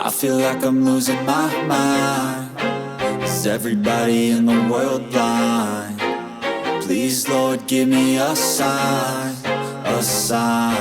I feel like I'm losing my mind. Is everybody in the world blind? Please, Lord, give me a sign, a sign.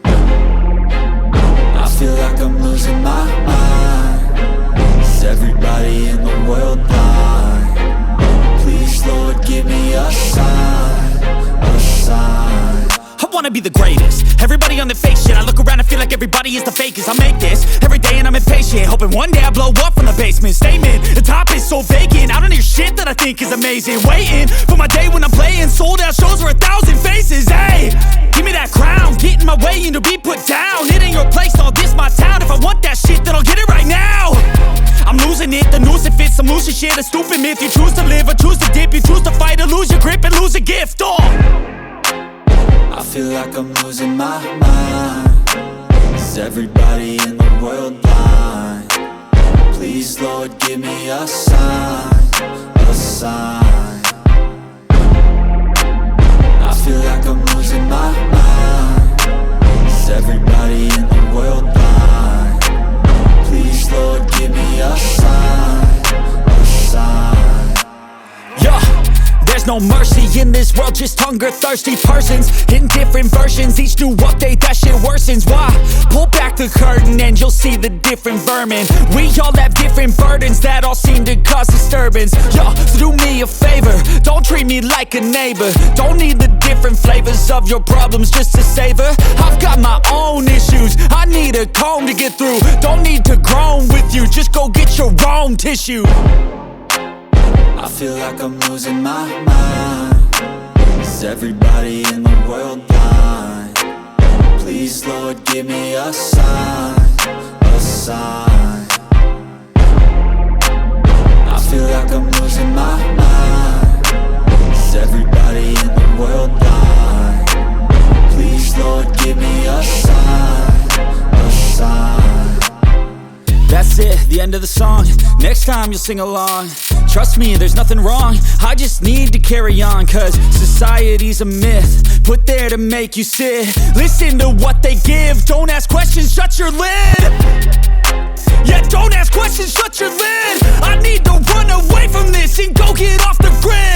I feel like I'm losing my mind. Is everybody in the world blind? Please, Lord, give me a sign, a sign. I wanna be the greatest. Everybody on the fake shit. I look around and feel like everybody is the fakest. I make this every day and I'm impatient, hoping one day I blow up from the basement. Statement, the top is so vacant. I don't hear shit that I think is amazing. Waiting for my day when I'm playing sold out shows for 1,000 faces. Hey, give me that crown, get in my way and to be put down. It ain't your place, all this my town. If I want that shit, then I'll get it right now. I'm losing it, the noose it fits. I'm losing shit, a stupid myth. You choose to live or choose to dip. You choose to fight or lose your grip and lose a gift. I feel like I'm losing my mind. Is everybody in the world blind? Please, Lord, give me a sign, a sign. I feel like I'm losing my mind. Is everybody in the world blind? Please, Lord, give me a sign, a sign. Yeah. There's no mercy in this world, just hunger-thirsty persons in different versions. Each new update, that shit worsens. Why? Pull back the curtain and you'll see the different vermin. We all have different burdens that all seem to cause disturbance. Yo, so do me a favor, don't treat me like a neighbor. Don't need the different flavors of your problems just to savor. I've got my own issues, I need a comb to get through. Don't need to groan with you, just go get your own tissue. I feel like I'm losing my mind. Is everybody in the world blind? Please, Lord, give me a sign, a sign. I feel like I'm losing my mind. Is everybody in the world blind? Please, Lord, give me a sign, a sign. That's it, the end of the song. Next time you'll sing along. Trust me, there's nothing wrong. I just need to carry on, cause society's a myth put there to make you sit. Listen to what they give. Don't ask questions, shut your lid. Yeah, don't ask questions, shut your lid. I need to run away from this and go get off the grid.